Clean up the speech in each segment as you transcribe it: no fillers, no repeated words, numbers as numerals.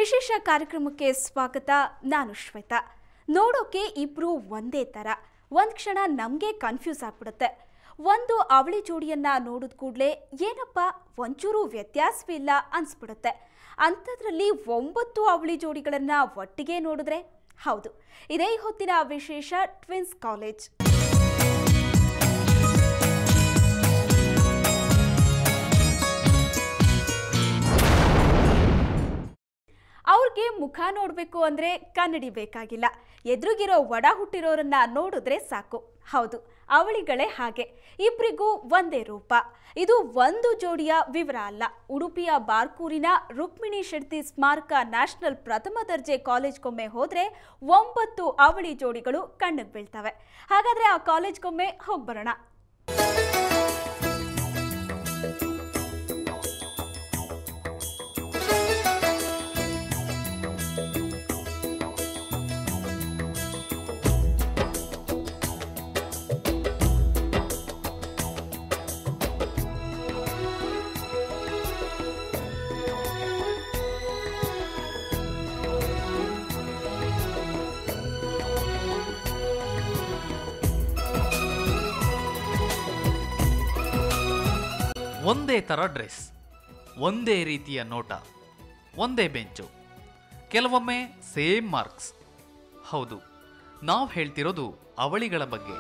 ವಿಶೇಷ ಕಾರ್ಯಕ್ರಮಕ್ಕೆ ಸ್ವಾಗತ. ನಾನು ಶ್ವೇತಾ. ನೋಡೋಕೆ ಇಬ್ರು ಒಂದೇ ತರ. ಒಂದು ಕ್ಷಣ ನಮಗೆ ಕನ್ಫ್ಯೂಸ್ ಆಗ್ಬಿಡುತ್ತೆ. ಒಂದು ಅವಳಿ ಜೋಡಿಯನ್ನ ನೋಡಿದ ಕೂಡಲೇ ಏನಪ್ಪ ಒಂಚೂರು ವ್ಯತ್ಯಾಸವಿಲ್ಲ ಅನ್ಸ್ಬಿಡುತ್ತೆ. ಅಂಥದ್ರಲ್ಲಿ 9 ಅವಳಿ ಜೋಡಿಗಳನ್ನ ಒಟ್ಟಿಗೆ ನೋಡಿದ್ರೆ ಹೌದು, ಇದೇ ಹೊತ್ತಿನ ವಿಶೇಷ ಟ್ವಿನ್ಸ್ ಕಾಲೇಜ್. ಅವ್ರಿಗೆ ಮುಖ ನೋಡಬೇಕು ಅಂದರೆ ಕನ್ನಡಿ ಬೇಕಾಗಿಲ್ಲ. ಎದುರಿಗಿರೋ ಒಡ ಹುಟ್ಟಿರೋರನ್ನ ನೋಡಿದ್ರೆ ಸಾಕು. ಹೌದು, ಅವಳಿಗಳೇ ಹಾಗೆ. ಇಬ್ಬರಿಗೂ ಒಂದೇ ರೂಪ. ಇದು ಒಂದು ಜೋಡಿಯ ವಿವರ ಅಲ್ಲ. ಉಡುಪಿಯ ಬಾರ್ಕೂರಿನ ರುಕ್ಮಿಣಿ ಶೆಟ್ಟಿ ಸ್ಮಾರಕ ನ್ಯಾಷನಲ್ ಪ್ರಥಮ ದರ್ಜೆ ಕಾಲೇಜ್ಗೊಮ್ಮೆ ಹೋದರೆ 9 ಅವಳಿ ಜೋಡಿಗಳು ಕಣ್ಣಿಗೆ ಬೀಳ್ತವೆ. ಹಾಗಾದರೆ ಆ ಕಾಲೇಜ್ಗೊಮ್ಮೆ ಹೋಗ್ಬರೋಣ. ಒಂದೇ ಥರ ಡ್ರೆಸ್, ಒಂದೇ ರೀತಿಯ ನೋಟ, ಒಂದೇ ಬೆಂಚು, ಕೆಲವೊಮ್ಮೆ ಸೇಮ್ ಮಾರ್ಕ್ಸ್. ಹೌದು, ನಾವು ಹೇಳ್ತಿರೋದು ಅವಳಿಗಳ ಬಗ್ಗೆ.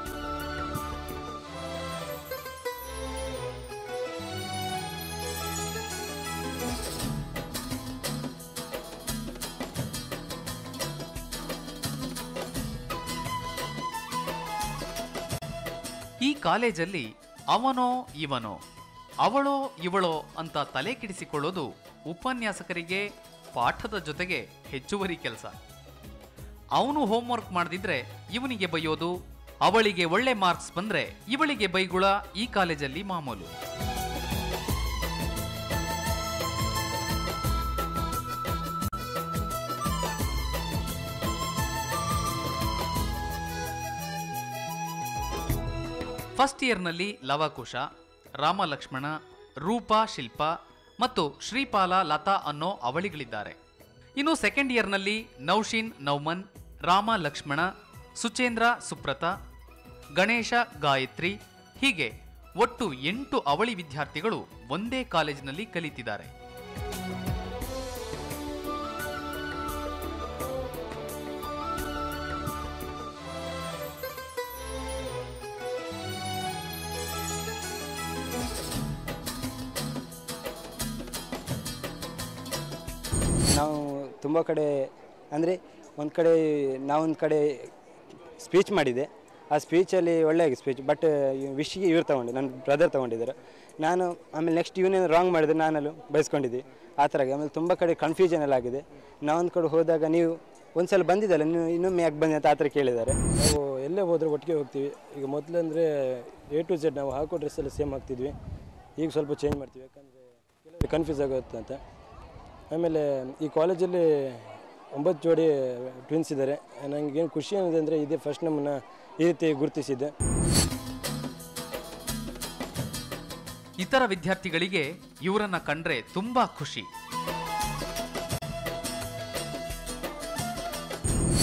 ಈ ಕಾಲೇಜಲ್ಲಿ ಅವನೋ ಇವನೋ, ಅವಳೋ ಇವಳೋ ಅಂತ ತಲೆ ಕೆಡಿಸಿಕೊಳ್ಳೋದು ಉಪನ್ಯಾಸಕರಿಗೆ ಪಾಠದ ಜೊತೆಗೆ ಹೆಚ್ಚುವರಿ ಕೆಲಸ. ಅವನು ಹೋಮ್ವರ್ಕ್ ಮಾಡದಿದ್ರೆ ಇವನಿಗೆ ಬೈಯೋದು, ಅವಳಿಗೆ ಒಳ್ಳೆ ಮಾರ್ಕ್ಸ್ ಬಂದ್ರೆ ಇವಳಿಗೆ ಬೈಗುಳ ಈ ಕಾಲೇಜಲ್ಲಿ ಮಾಮೂಲು. ಫಸ್ಟ್ ಇಯರ್ನಲ್ಲಿ ಲವಕುಶ, ರಾಮಲಕ್ಷ್ಮಣ, ರೂಪಾ, ಶಿಲ್ಪ ಮತ್ತು ಶ್ರೀಪಾಲ, ಲತಾ ಅನ್ನೋ ಅವಳಿಗಳಿದ್ದಾರೆ. ಇನ್ನು ಸೆಕೆಂಡ್ ಇಯರ್ನಲ್ಲಿ ನೌಶೀನ್, ನೌಮನ್, ರಾಮ, ಲಕ್ಷ್ಮಣ, ಸುಚೇಂದ್ರ, ಸುಪ್ರತ, ಗಣೇಶ, ಗಾಯತ್ರಿ, ಹೀಗೆ ಒಟ್ಟು 8 ಅವಳಿ ವಿದ್ಯಾರ್ಥಿಗಳು ಒಂದೇ ಕಾಲೇಜಿನಲ್ಲಿ ಕಲಿತಿದ್ದಾರೆ. ನಾವು ತುಂಬ ಕಡೆ ಅಂದರೆ ಒಂದು ಕಡೆ ಸ್ಪೀಚ್ ಮಾಡಿದೆ. ಆ ಸ್ಪೀಚಲ್ಲಿ ಒಳ್ಳೆಯ ಸ್ಪೀಚ್, ಬಟ್ ವಿಶ್ಗೆ ಇವ್ರು ತೊಗೊಂಡು ನನ್ನ ಬ್ರದರ್ ತೊಗೊಂಡಿದ್ದಾರೆ. ನಾನು ಆಮೇಲೆ ನೆಕ್ಸ್ಟ್ ಇವನೇನು ರಾಂಗ್ ಮಾಡಿದ್ರೆ ನಾನಲ್ಲೂ ಬಯಸ್ಕೊಂಡಿದ್ದೆ. ಆ ಥರ ಆಮೇಲೆ ತುಂಬ ಕಡೆ ಕನ್ಫ್ಯೂಷನ್ ಎಲ್ಲ ಆಗಿದೆ. ನಾವೊಂದು ಕಡೆ ಹೋದಾಗ ನೀವು ಒಂದು ಸಲ ಬಂದಿದ್ದಲ್ಲ, ನೀವು ಇನ್ನೊಮ್ಮೆ ಯಾಕೆ ಬಂದಿ ಅಂತ ಆ ಥರ ಕೇಳಿದ್ದಾರೆ. ನಾವು ಎಲ್ಲೇ ಹೋದರೆ ಒಟ್ಟಿಗೆ ಹೋಗ್ತೀವಿ. ಈಗ ಮೊದಲಂದರೆ A to Z ನಾವು ಹಾಕೋ ಡ್ರೆಸ್ಸೆಲ್ಲ ಸೇಮ್ ಹಾಕ್ತಿದ್ವಿ. ಈಗ ಸ್ವಲ್ಪ ಚೇಂಜ್ ಮಾಡ್ತೀವಿ, ಯಾಕಂದರೆ ಕೆಲವರಿಗೆ ಕನ್ಫ್ಯೂಸ್ ಆಗುತ್ತೆ ಅಂತ. ಆಮೇಲೆ ಈ ಕಾಲೇಜಲ್ಲಿ 9 ಜೋಡಿ ಟ್ವಿನ್ಸ್ ಇದ್ದಾರೆ. ನನಗೇನು ಖುಷಿ ಏನಿದೆ ಅಂದರೆ ಇದೇ ಫಸ್ಟ್ ನಮ್ಮನ್ನು ಈ ರೀತಿ ಗುರುತಿಸಿದ್ದೆ. ಇತರ ವಿದ್ಯಾರ್ಥಿಗಳಿಗೆ ಇವರನ್ನ ಕಂಡ್ರೆ ತುಂಬಾ ಖುಷಿ.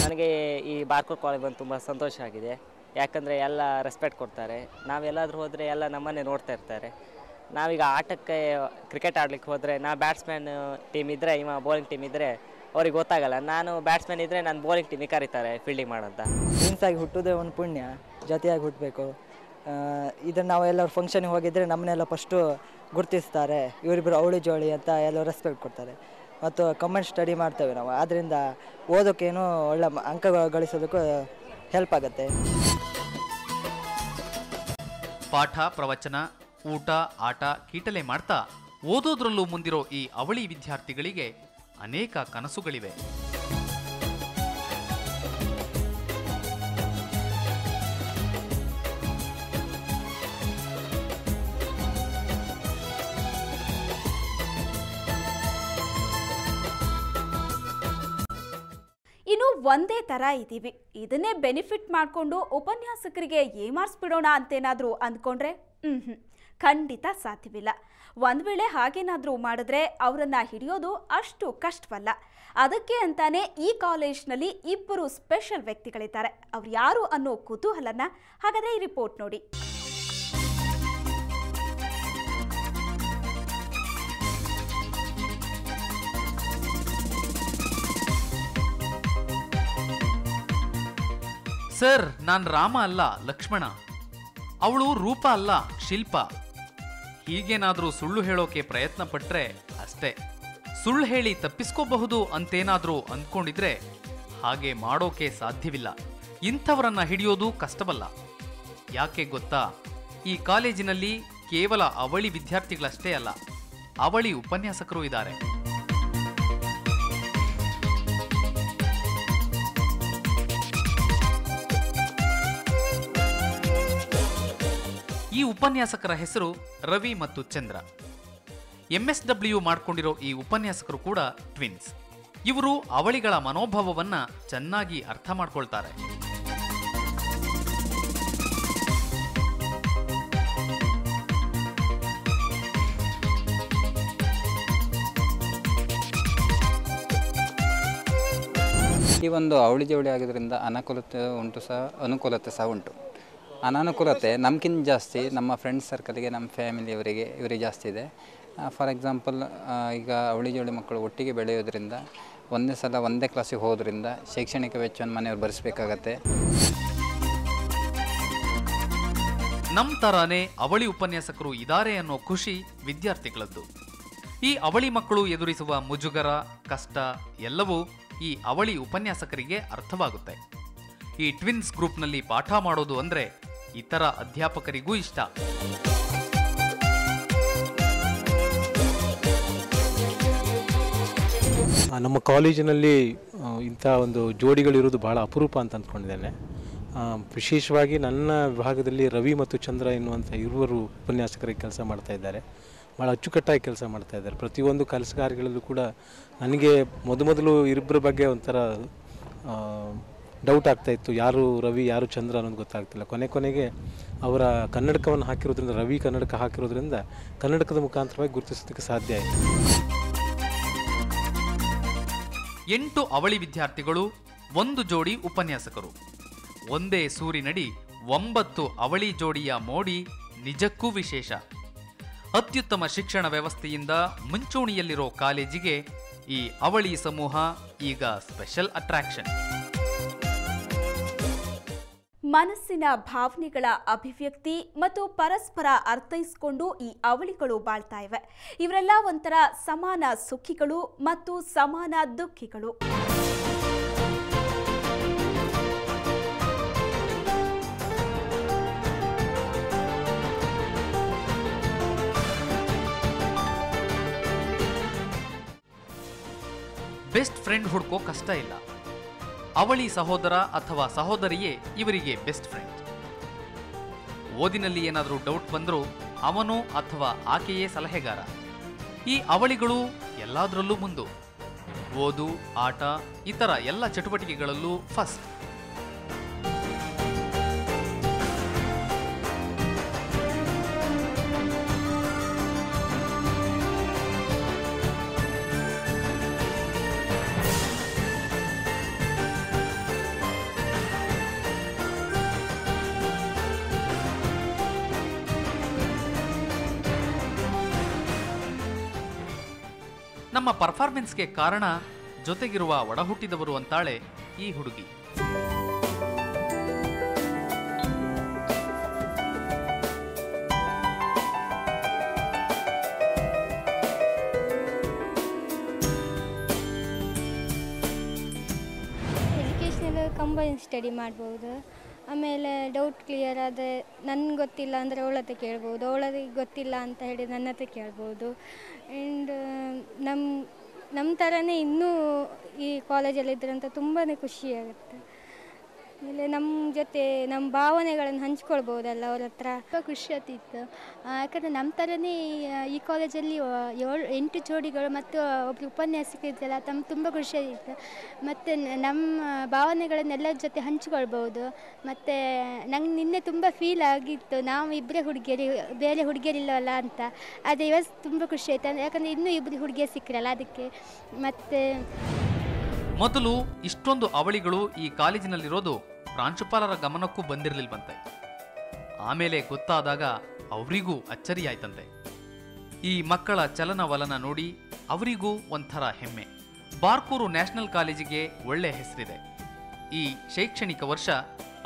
ನನಗೆ ಈ ಬಾರ್ಕೂರ್ ಕಾಲೇಜ್ ಬಂದು ತುಂಬ ಸಂತೋಷ ಆಗಿದೆ. ಯಾಕಂದರೆ ಎಲ್ಲ ರೆಸ್ಪೆಕ್ಟ್ ಕೊಡ್ತಾರೆ. ನಾವೆಲ್ಲಾದರೂ ಹೋದರೆ ಎಲ್ಲ ನಮ್ಮನ್ನೇ ನೋಡ್ತಾ ಇರ್ತಾರೆ. ನಾವೀಗ ಆಟಕ್ಕೆ ಕ್ರಿಕೆಟ್ ಆಡ್ಲಿಕ್ಕೆ ಹೋದರೆ ನಾ ಬ್ಯಾಟ್ಸ್ಮನ್ ಟೀಮ್ ಇದ್ದರೆ, ಇವ ಬೌಲಿಂಗ್ ಟೀಮ್ ಇದ್ದರೆ ಅವ್ರಿಗೆ ಗೊತ್ತಾಗಲ್ಲ. ನಾನು ಬ್ಯಾಟ್ಸ್ಮನ್ ಇದ್ದರೆ ನಾನು ಬೌಲಿಂಗ್ ಟೀಮಿಗೆ ಕರೀತಾರೆ ಫೀಲ್ಡಿಂಗ್ ಮಾಡೋಂತ. ಟ್ವಿನ್ಸಾಗಿ ಹುಟ್ಟೋದೇ ಒಂದು ಪುಣ್ಯ, ಜೊತೆಯಾಗಿ ಹುಟ್ಟಬೇಕು. ಇದನ್ನು ನಾವು ಎಲ್ಲರೂ ಫಂಕ್ಷನಿಗೆ ಹೋಗಿದ್ದರೆ ನಮ್ಮನ್ನೆಲ್ಲ ಫಸ್ಟು ಗುರುತಿಸ್ತಾರೆ. ಇವರಿಬ್ಬರು ಅವಳಿ ಜೋಳಿ ಅಂತ ಎಲ್ಲರೂ ರೆಸ್ಪೆಕ್ಟ್ ಕೊಡ್ತಾರೆ. ಮತ್ತು ಕಮೆಂಟ್ ಸ್ಟಡಿ ಮಾಡ್ತೇವೆ ನಾವು. ಆದ್ದರಿಂದ ಓದೋಕ್ಕೇನು ಒಳ್ಳೆ ಅಂಕ ಗಳಿಸೋದಕ್ಕೂ ಹೆಲ್ಪ್ ಆಗುತ್ತೆ. ಪಾಠ, ಪ್ರವಚನ, ಊಟ, ಆಟ, ಕೀಟಲೆ ಮಾಡ್ತಾ ಓದೋದ್ರಲ್ಲೂ ಮುಂದಿರೋ ಈ ಅವಳಿ ವಿದ್ಯಾರ್ಥಿಗಳಿಗೆ ಅನೇಕ ಕನಸುಗಳಿವೆ. ಇನ್ನು ಒಂದೇ ತರ ಇದೀವಿ. ಇದನ್ನೇ ಬೆನಿಫಿಟ್ ಮಾಡಿಕೊಂಡು ಉಪನ್ಯಾಸಕರಿಗೆ ಏಮಾರಿಸ್ಬಿಡೋಣ ಅಂತೇನಾದರೂ ಅಂದ್ಕೊಂಡ್ರೆ ಖಂಡಿತ ಸಾಧ್ಯವಿಲ್ಲ. ಒಂದು ವೇಳೆ ಹಾಗೇನಾದರೂ ಮಾಡಿದ್ರೆ ಅವರನ್ನ ಹಿಡಿಯೋದು ಅಷ್ಟು ಕಷ್ಟವಲ್ಲ. ಅದಕ್ಕೆ ಅಂತಾನೆ ಈ ಕಾಲೇಜ್ನಲ್ಲಿ ಇಬ್ಬರು ಸ್ಪೆಷಲ್ ವ್ಯಕ್ತಿಗಳಿದ್ದಾರೆ. ಅವ್ರು ಯಾರು ಅನ್ನೋ ಕುತೂಹಲನ ಹಾಗಾದ್ರೆ ಈ ರಿಪೋರ್ಟ್ ನೋಡಿ. ಸರ್, ನಾನು ರಾಮ ಅಲ್ಲ, ಲಕ್ಷ್ಮಣ. ಅವಳು ರೂಪ ಅಲ್ಲ, ಶಿಲ್ಪ. ಹೀಗೇನಾದ್ರೂ ಸುಳ್ಳು ಹೇಳೋಕೆ ಪ್ರಯತ್ನ ಪಟ್ರೆ ಅಷ್ಟೇ. ಸುಳ್ಳು ಹೇಳಿ ತಪ್ಪಿಸ್ಕೋಬಹುದು ಅಂತೇನಾದ್ರೂ ಅಂದ್ಕೊಂಡಿದ್ರೆ ಹಾಗೆ ಮಾಡೋಕೆ ಸಾಧ್ಯವಿಲ್ಲ. ಇಂಥವರನ್ನ ಹಿಡಿಯೋದು ಕಷ್ಟವಲ್ಲ. ಯಾಕೆ ಗೊತ್ತಾ? ಈ ಕಾಲೇಜಿನಲ್ಲಿ ಕೇವಲ ಅವಳಿ ವಿದ್ಯಾರ್ಥಿಗಳಷ್ಟೇ ಅಲ್ಲ, ಅವಳಿ ಉಪನ್ಯಾಸಕರು ಇದ್ದಾರೆ. ಈ ಉಪನ್ಯಾಸಕರ ಹೆಸರು ರವಿ ಮತ್ತು ಚಂದ್ರ. MSW ಮಾಡಿಕೊಂಡಿರೋ ಈ ಉಪನ್ಯಾಸಕರು ಕೂಡ ಟ್ವಿನ್ಸ್. ಇವರು ಅವಳಿಗಳ ಮನೋಭಾವವನ್ನ ಚೆನ್ನಾಗಿ ಅರ್ಥ ಮಾಡ್ಕೊಳ್ತಾರೆ. ಈ ಒಂದು ಅವಳಿ ಜವಳಿ ಆಗಿದ್ದರಿಂದ ಅನುಕೂಲತೆ ಉಂಟು ಸಹ, ಅನುಕೂಲತೆ ಸಹ ಉಂಟು. ಅನಾನುಕೂಲತೆ ನಮ್ಗಿಂತ ಜಾಸ್ತಿ ನಮ್ಮ ಫ್ರೆಂಡ್ಸ್ ಸರ್ಕಲ್ಗೆ, ನಮ್ಮ ಫ್ಯಾಮಿಲಿಯವರಿಗೆ, ಇವರಿಗೆ ಜಾಸ್ತಿ ಇದೆ. ಫಾರ್ ಎಕ್ಸಾಂಪಲ್, ಈಗ ಅವಳಿ ಜೋಳಿ ಮಕ್ಕಳು ಒಟ್ಟಿಗೆ ಬೆಳೆಯೋದ್ರಿಂದ, ಒಂದೇ ಸಲ ಒಂದೇ ಕ್ಲಾಸಿಗೆ ಹೋದ್ರಿಂದ ಶೈಕ್ಷಣಿಕ ವೆಚ್ಚವನ್ನು ಮನೆಯವರು ಭರಿಸಬೇಕಾಗತ್ತೆ. ನಮ್ಮ ಥರಾನೇ ಅವಳಿ ಉಪನ್ಯಾಸಕರು ಇದ್ದಾರೆ ಅನ್ನೋ ಖುಷಿ ವಿದ್ಯಾರ್ಥಿಗಳದ್ದು. ಈ ಅವಳಿ ಮಕ್ಕಳು ಎದುರಿಸುವ ಮುಜುಗರ, ಕಷ್ಟ ಎಲ್ಲವೂ ಈ ಅವಳಿ ಉಪನ್ಯಾಸಕರಿಗೆ ಅರ್ಥವಾಗುತ್ತೆ. ಈ ಟ್ವಿನ್ಸ್ ಗ್ರೂಪ್ನಲ್ಲಿ ಪಾಠ ಮಾಡೋದು ಅಂದರೆ ಇತರ ಅಧ್ಯಾಪಕರಿಗೂ ಇಷ್ಟ. ನಮ್ಮ ಕಾಲೇಜಿನಲ್ಲಿ ಇಂಥ ಒಂದು ಜೋಡಿಗಳಿರೋದು ಭಾಳ ಅಪರೂಪ ಅಂತ ಅಂದ್ಕೊಂಡಿದ್ದೇನೆ. ವಿಶೇಷವಾಗಿ ನನ್ನ ವಿಭಾಗದಲ್ಲಿ ರವಿ ಮತ್ತು ಚಂದ್ರ ಎನ್ನುವಂಥ ಇರುವರು ಉಪನ್ಯಾಸಕರಿಗೆ ಕೆಲಸ ಮಾಡ್ತಾ ಇದ್ದಾರೆ. ಭಾಳ ಅಚ್ಚುಕಟ್ಟಾಗಿ ಕೆಲಸ ಮಾಡ್ತಾ ಇದ್ದಾರೆ. ಪ್ರತಿಯೊಂದು ಕೆಲಸ ಕಾರ್ಯಗಳಲ್ಲೂ ಕೂಡ ನನಗೆ ಮೊದಲು ಇಬ್ಬರ ಬಗ್ಗೆ ಒಂಥರ ಡೌಟ್ ಆಗ್ತಾಯಿತ್ತು, ಯಾರು ರವಿ ಯಾರು ಚಂದ್ರ ಅನ್ನೋದು ಗೊತ್ತಾಗ್ತಿಲ್ಲ. ಕೊನೆಗೆ ಅವರ ಕನ್ನಡಕವನ್ನು ಹಾಕಿರೋದ್ರಿಂದ, ರವಿ ಕನ್ನಡಕ ಹಾಕಿರೋದ್ರಿಂದ ಕನ್ನಡಕದ ಮುಖಾಂತರವಾಗಿ ಗುರುತಿಸೋದಕ್ಕೆ ಸಾಧ್ಯ ಆಯಿತು. 8 ಅವಳಿ ವಿದ್ಯಾರ್ಥಿಗಳು, 1 ಜೋಡಿ ಉಪನ್ಯಾಸಕರು. ಒಂದೇ ಸೂರಿನಡಿ 9 ಅವಳಿ ಜೋಡಿಯ ಮೋಡಿ ನಿಜಕ್ಕೂ ವಿಶೇಷ. ಅತ್ಯುತ್ತಮ ಶಿಕ್ಷಣ ವ್ಯವಸ್ಥೆಯಿಂದ ಮುಂಚೂಣಿಯಲ್ಲಿರೋ ಕಾಲೇಜಿಗೆ ಈ ಅವಳಿ ಸಮೂಹ ಈಗ ಸ್ಪೆಷಲ್ ಅಟ್ರಾಕ್ಷನ್. ಮನಸ್ಸಿನ ಭಾವನೆಗಳ ಅಭಿವ್ಯಕ್ತಿ ಮತ್ತು ಪರಸ್ಪರ ಅರ್ಥೈಸಿಕೊಂಡು ಈ ಅವಳಿಗಳು ಬಾಳ್ತಾ ಇವೆ. ಇವರೆಲ್ಲ ಒಂಥರ ಸಮಾನ ಸುಖಿಗಳು ಮತ್ತು ಸಮಾನ ದುಃಖಿಗಳು. ಬೆಸ್ಟ್ ಫ್ರೆಂಡ್ ಹುಡ್ಕೋ ಕಷ್ಟ ಇಲ್ಲ. ಅವಳಿ ಸಹೋದರ ಅಥವಾ ಸಹೋದರಿಯೇ ಇವರಿಗೆ ಬೆಸ್ಟ್ ಫ್ರೆಂಡ್. ಓದಿನಲ್ಲಿ ಏನಾದರೂ ಡೌಟ್ ಬಂದರೂ ಅವನು ಅಥವಾ ಆಕೆಯೇ ಸಲಹೆಗಾರ. ಈ ಅವಳಿಗಳು ಎಲ್ಲದರಲ್ಲೂ ಮುಂದು. ಓದು, ಆಟ, ಇತರ ಎಲ್ಲ ಚಟುವಟಿಕೆಗಳಲ್ಲೂ ಫಸ್ಟ್. ನಮ್ಮ ಪರ್ಫಾರ್ಮೆನ್ಸ್ಗೆ ಕಾರಣ ಜೊತೆಗಿರುವ ಒಡಹುಟ್ಟಿದವರು ಅಂತಾಳೆ ಈ ಹುಡುಗಿ. ಎಜುಕೇಷನಲ್ಲಿ ಕಂಬೈನ್ ಸ್ಟಡಿ ಮಾಡ್ಬೋದು. ಆಮೇಲೆ ಡೌಟ್ ಕ್ಲಿಯರ್ ಆದರೆ ನನಗೆ ಗೊತ್ತಿಲ್ಲ ಅಂದರೆ ಅವಳ ಹತ್ರ ಕೇಳ್ಬೋದು, ಅವಳಿಗೆ ಗೊತ್ತಿಲ್ಲ ಅಂತ ಹೇಳಿ ನನ್ನ ಹತ್ರ ಕೇಳ್ಬೋದು. ಆ್ಯಂಡ್ ನಮ್ಮ ಥರನೇ ಇನ್ನೂ ಈ ಕಾಲೇಜಲ್ಲಿದ್ದರಂತ ತುಂಬಾ ಖುಷಿಯಾಗುತ್ತೆ. ಆಮೇಲೆ ನಮ್ಮ ಜೊತೆ ನಮ್ಮ ಭಾವನೆಗಳನ್ನು ಹಂಚ್ಕೊಳ್ಬೋದಲ್ಲ ಅವ್ರ ಹತ್ರ. ತುಂಬ ಖುಷಿ ಆಗ್ತಿತ್ತು. ಯಾಕಂದರೆ ನಮ್ಮ ಥರನೇ ಈ ಕಾಲೇಜಲ್ಲಿ 8 ಜೋಡಿಗಳು ಮತ್ತು ಒಬ್ಬರು ಉಪನ್ಯಾಸಕ ಇದ್ದಲ್ಲ, ತುಂಬ ಖುಷಿಯಾಗಿತ್ತು. ಮತ್ತು ನಮ್ಮ ಭಾವನೆಗಳನ್ನೆಲ್ಲರ ಜೊತೆ ಹಂಚ್ಕೊಳ್ಬೋದು. ಮತ್ತು ನಂಗೆ ನಿನ್ನೆ ತುಂಬ ಫೀಲ್ ಆಗಿತ್ತು, ನಾವು ಇಬ್ಬರೇ ಹುಡುಗಿಯರು, ಬೇರೆ ಹುಡುಗಿಯರಿಲ್ಲವಲ್ಲ ಅಂತ. ಆದರೆ ಇವತ್ತು ತುಂಬ ಖುಷಿ ಆಯಿತು, ಯಾಕಂದರೆ ಇನ್ನೂ ಇಬ್ಬರು ಹುಡುಗಿಯರು ಸಿಕ್ಕರಲ್ಲ ಅದಕ್ಕೆ. ಮತ್ತು ಮೊದಲು ಇಷ್ಟೊಂದು ಅವಳಿಗಳು ಈ ಕಾಲೇಜಿನಲ್ಲಿರೋದು ಪ್ರಾಂಶುಪಾಲರ ಗಮನಕ್ಕೂ ಬಂದಿರಲಿಲ್ವಂತೆ. ಆಮೇಲೆ ಗೊತ್ತಾದಾಗ ಅವರಿಗೂ ಅಚ್ಚರಿಯಾಯ್ತಂತೆ. ಈ ಮಕ್ಕಳ ಚಲನವಲನ ನೋಡಿ ಅವರಿಗೂ ಒಂಥರ ಹೆಮ್ಮೆ. ಬಾರ್ಕೂರು ನ್ಯಾಷನಲ್ ಕಾಲೇಜಿಗೆ ಒಳ್ಳೆ ಹೆಸರಿದೆ. ಈ ಶೈಕ್ಷಣಿಕ ವರ್ಷ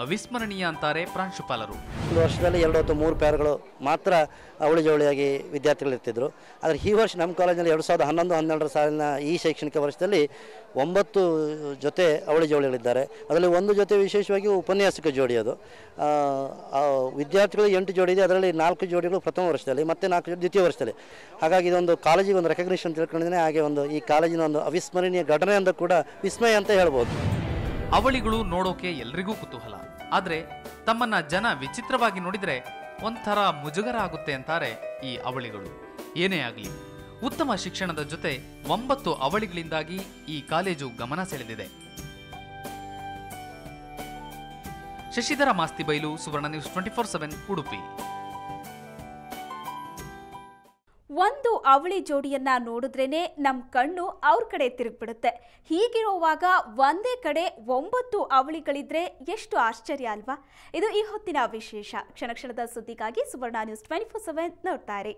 ಅವಿಸ್ಮರಣೀಯ ಅಂತಾರೆ ಪ್ರಾಂಶುಪಾಲರು. ಒಂದು ವರ್ಷದಲ್ಲಿ 2 ಅಥವಾ 3 ಪೇರ್ಗಳು ಮಾತ್ರ ಅವಳಿ ಜವಳಿಯಾಗಿ ವಿದ್ಯಾರ್ಥಿಗಳಿರ್ತಿದ್ರು. ಆದರೆ ಈ ವರ್ಷ ನಮ್ಮ ಕಾಲೇಜಿನಲ್ಲಿ 2011-12 ಸಾಲಿನ ಈ ಶೈಕ್ಷಣಿಕ ವರ್ಷದಲ್ಲಿ 9 ಜೊತೆ ಅವಳಿ ಜವಳಿಗಳಿದ್ದಾರೆ. ಅದರಲ್ಲಿ 1 ಜೊತೆ ವಿಶೇಷವಾಗಿ ಉಪನ್ಯಾಸಕ ಜೋಡಿ. ಅದು ವಿದ್ಯಾರ್ಥಿಗಳು 8 ಜೋಡಿ ಇದೆ. ಅದರಲ್ಲಿ 4 ಜೋಡಿಗಳು ಪ್ರಥಮ ವರ್ಷದಲ್ಲಿ ಮತ್ತು 4 ಜೋಡಿ ದ್ವಿತೀಯ ವರ್ಷದಲ್ಲಿ. ಹಾಗಾಗಿ ಇದೊಂದು ಕಾಲೇಜಿಗೆ ಒಂದು ರೆಕಗ್ನಿಷನ್ ತಿಳ್ಕೊಂಡಿದ್ದೇನೆ. ಹಾಗೆ ಈ ಕಾಲೇಜಿನ ಒಂದು ಅವಿಸ್ಮರಣೀಯ ಘಟನೆ ಅಂತ ಕೂಡ ವಿಸ್ಮಯ ಅಂತ ಹೇಳ್ಬೋದು. ಅವಳಿಗಳು ನೋಡೋಕೆ ಎಲ್ರಿಗೂ ಕುತೂಹಲ. ಆದ್ರೆ ತಮ್ಮನ್ನ ಜನ ವಿಚಿತ್ರವಾಗಿ ನೋಡಿದ್ರೆ ಒಂಥರ ಮುಜುಗರ ಆಗುತ್ತೆ ಅಂತಾರೆ ಈ ಅವಳಿಗಳು. ಏನೇ ಆಗಲಿ, ಉತ್ತಮ ಶಿಕ್ಷಣದ ಜೊತೆ 9 ಅವಳಿಗಳಿಂದಾಗಿ ಈ ಕಾಲೇಜು ಗಮನ ಸೆಳೆದಿದೆ. ಶಶಿಧರ ಮಾಸ್ತಿಬೈಲು, ಸುವರ್ಣ ನ್ಯೂಸ್ 24/7 ಉಡುಪಿ. ಒಂದು ಅವಳಿ ಜೋಡಿಯನ್ನ ನೋಡಿದ್ರೇನೆ ನಮ್ಮ ಕಣ್ಣು ಅವ್ರ ಕಡೆ ತಿರುಗ್ಬಿಡುತ್ತೆ. ಹೀಗಿರುವಾಗ ಒಂದೇ ಕಡೆ 9 ಅವಳಿಗಳಿದ್ರೆ ಎಷ್ಟು ಆಶ್ಚರ್ಯ ಅಲ್ವಾ? ಇದು ಈ ಹೊತ್ತಿನ ವಿಶೇಷ. ಕ್ಷಣ ಕ್ಷಣದ ಸುದ್ದಿಗಾಗಿ ಸುವರ್ಣ ನ್ಯೂಸ್ 24/7 ನೋಡ್ತಾರೆ.